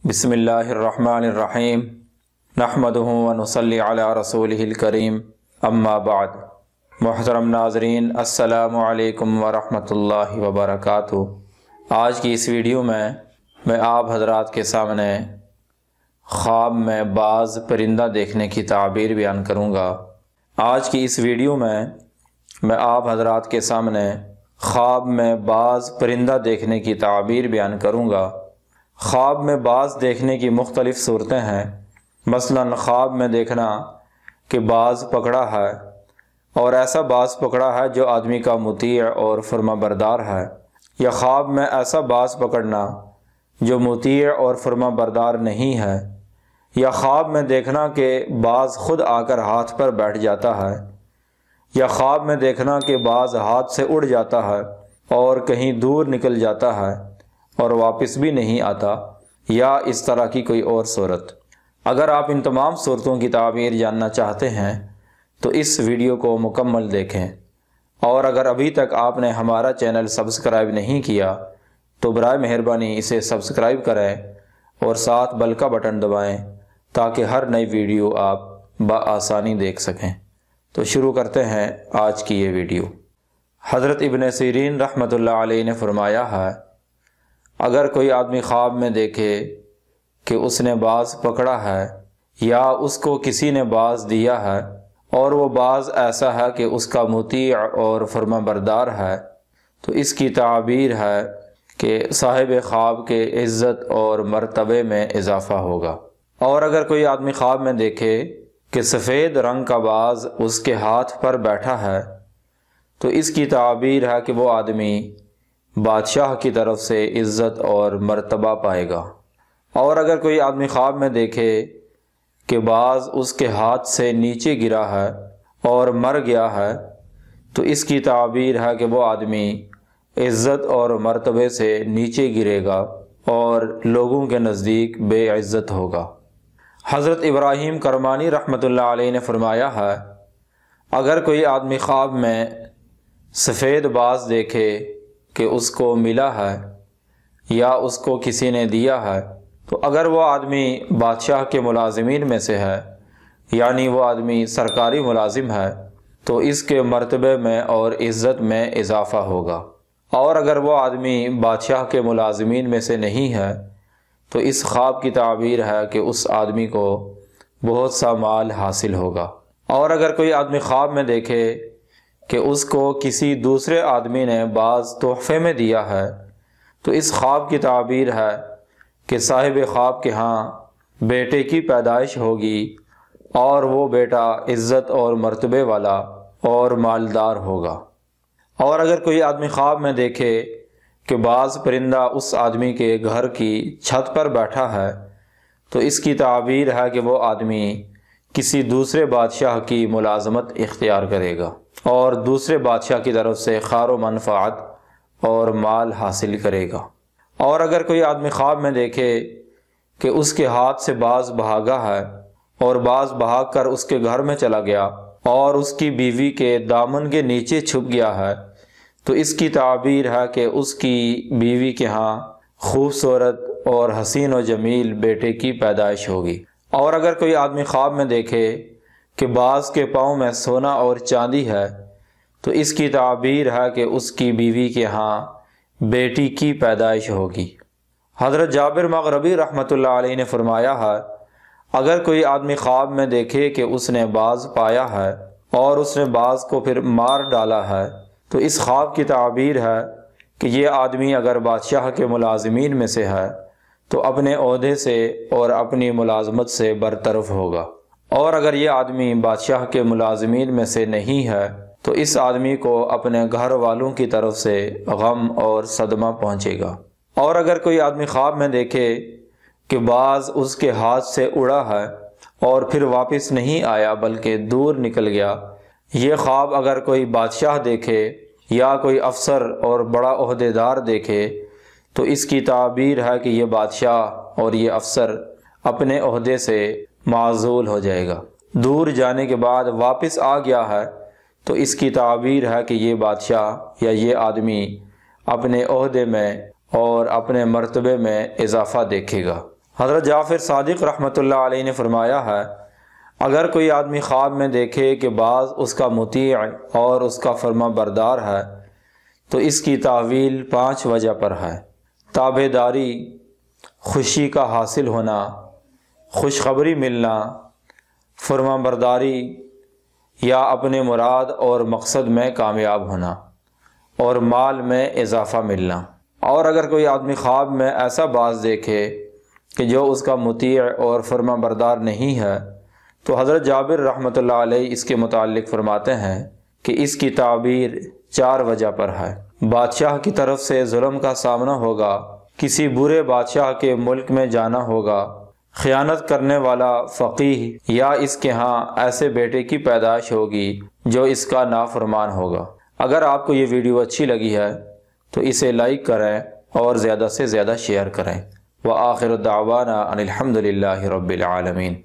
بسم اللہ الرحمن الرحیم نحمدہ و نصلی علی رسولہ الکریم اما بعد۔ محترم ناظرین، السلام علیکم ورحمۃ اللہ وبرکاتہ۔ آج کی اس ویڈیو میں آپ حضرات کے سامنے خواب میں بعض پرندہ دیکھنے کی تعبیر بیان کروں گا۔ آج کی اس ویڈیو میں آپ حضرات کے سامنے خواب میں بعض پرندہ دیکھنے کی تعبیر بیان کروں گا۔ خواب میں باز دیکھنے کی مختلف صورتیں ہیں، مثلاً خواب میں دیکھنا کہ باز پکڑا ہے اور ایسا باز پکڑا ہے جو آدمی کا مطیع اور فرما بردار ہے، یا خواب میں ایسا باز پکڑنا جو مطیع اور فرما بردار نہیں ہے، یا خواب میں دیکھنا کہ باز خود آ کر ہاتھ پر بیٹھ جاتا ہے، یا خواب میں دیکھنا کہ باز ہاتھ سے اڑ جاتا ہے اور کہیں دور نکل جاتا ہے اور واپس بھی نہیں آتا، یا اس طرح کی کوئی اور صورت۔ اگر آپ ان تمام صورتوں کی تعبیر جاننا چاہتے ہیں تو اس ویڈیو کو مکمل دیکھیں، اور اگر ابھی تک آپ نے ہمارا چینل سبسکرائب نہیں کیا تو برائے مہربانی اسے سبسکرائب کریں اور ساتھ بیل کا بٹن دبائیں تاکہ ہر نئی ویڈیو آپ بآسانی دیکھ سکیں۔ تو شروع کرتے ہیں آج کی یہ ویڈیو۔ حضرت ابن سیرین رحمۃ اللہ علیہ نے فرمایا ہے، اگر کوئی آدمی خواب میں دیکھے کہ اس نے باز پکڑا ہے یا اس کو کسی نے باز دیا ہے اور وہ باز ایسا ہے کہ اس کا مطیع اور فرما بردار ہے، تو اس کی تعبیر ہے کہ صاحب خواب کے عزت اور مرتبے میں اضافہ ہوگا۔ اور اگر کوئی آدمی خواب میں دیکھے کہ سفید رنگ کا باز اس کے ہاتھ پر بیٹھا ہے تو اس کی تعبیر ہے کہ وہ آدمی بادشاہ کی طرف سے عزت اور مرتبہ پائے گا۔ اور اگر کوئی آدمی خواب میں دیکھے کہ باز اس کے ہاتھ سے نیچے گرا ہے اور مر گیا ہے تو اس کی تعبیر ہے کہ وہ آدمی عزت اور مرتبے سے نیچے گرے گا اور لوگوں کے نزدیک بے عزت ہوگا۔ حضرت ابراہیم کرمانی رحمۃ اللہ علیہ نے فرمایا ہے، اگر کوئی آدمی خواب میں سفید باز دیکھے کہ اس کو ملا ہے یا اس کو کسی نے دیا ہے، تو اگر وہ آدمی بادشاہ کے ملازمین میں سے ہے، یعنی وہ آدمی سرکاری ملازم ہے، تو اس کے مرتبے میں اور عزت میں اضافہ ہوگا۔ اور اگر وہ آدمی بادشاہ کے ملازمین میں سے نہیں ہے تو اس خواب کی تعبیر ہے کہ اس آدمی کو بہت سا مال حاصل ہوگا۔ اور اگر کوئی آدمی خواب میں دیکھے کہ اس کو کسی دوسرے آدمی نے باز تحفے میں دیا ہے تو اس خواب کی تعبیر ہے کہ صاحب خواب کے ہاں بیٹے کی پیدائش ہوگی اور وہ بیٹا عزت اور مرتبے والا اور مالدار ہوگا۔ اور اگر کوئی آدمی خواب میں دیکھے کہ باز پرندہ اس آدمی کے گھر کی چھت پر بیٹھا ہے تو اس کی تعبیر ہے کہ وہ آدمی کسی دوسرے بادشاہ کی ملازمت اختیار کرے گا اور دوسرے بادشاہ کی طرف سے خیر و منفعت اور مال حاصل کرے گا۔ اور اگر کوئی آدمی خواب میں دیکھے کہ اس کے ہاتھ سے باز بھاگا ہے اور باز بھاگ کر اس کے گھر میں چلا گیا اور اس کی بیوی کے دامن کے نیچے چھپ گیا ہے تو اس کی تعبیر ہے کہ اس کی بیوی کے ہاں خوبصورت اور حسین و جمیل بیٹے کی پیدائش ہوگی۔ اور اگر کوئی آدمی خواب میں دیکھے کہ باز کے پاؤں میں سونا اور چاندی ہے تو اس کی تعبیر ہے کہ اس کی بیوی کے ہاں بیٹی کی پیدائش ہوگی۔ حضرت جابر مغربی رحمۃ اللہ علیہ نے فرمایا ہے، اگر کوئی آدمی خواب میں دیکھے کہ اس نے باز پایا ہے اور اس نے باز کو پھر مار ڈالا ہے تو اس خواب کی تعبیر ہے کہ یہ آدمی اگر بادشاہ کے ملازمین میں سے ہے تو اپنے عہدے سے اور اپنی ملازمت سے برطرف ہوگا، اور اگر یہ آدمی بادشاہ کے ملازمین میں سے نہیں ہے تو اس آدمی کو اپنے گھر والوں کی طرف سے غم اور صدمہ پہنچے گا۔ اور اگر کوئی آدمی خواب میں دیکھے کہ باز اس کے ہاتھ سے اڑا ہے اور پھر واپس نہیں آیا بلکہ دور نکل گیا، یہ خواب اگر کوئی بادشاہ دیکھے یا کوئی افسر اور بڑا عہدیدار دیکھے تو اس کی تعبیر ہے کہ یہ بادشاہ اور یہ افسر اپنے عہدے سے معزول ہو جائے گا۔ دور جانے کے بعد واپس آ گیا ہے تو اس کی تعبیر ہے کہ یہ بادشاہ یا یہ آدمی اپنے عہدے میں اور اپنے مرتبے میں اضافہ دیکھے گا۔ حضرت جعفر صادق رحمۃ اللہ علیہ نے فرمایا ہے، اگر کوئی آدمی خواب میں دیکھے کہ بعض اس کا مطیع اور اس کا فرما بردار ہے تو اس کی تعویل 5 وجہ پر ہے۔ تابع داری، خوشی کا حاصل ہونا، خوشخبری ملنا، فرما برداری یا اپنے مراد اور مقصد میں کامیاب ہونا اور مال میں اضافہ ملنا۔ اور اگر کوئی آدمی خواب میں ایسا باز دیکھے کہ جو اس کا مطیع اور فرما بردار نہیں ہے تو حضرت جابر رحمۃ اللہ علیہ اس کے متعلق فرماتے ہیں کہ اس کی تعبیر 4 وجہ پر ہے۔ بادشاہ کی طرف سے ظلم کا سامنا ہوگا، کسی برے بادشاہ کے ملک میں جانا ہوگا، خیانت کرنے والا فقیہ یا اس کے ہاں ایسے بیٹے کی پیدائش ہوگی جو اس کا نافرمان ہوگا۔ اگر آپ کو یہ ویڈیو اچھی لگی ہے تو اسے لائک کریں اور زیادہ سے زیادہ شیئر کریں۔ وآخر دعوانا ان الحمد للہ رب العالمین۔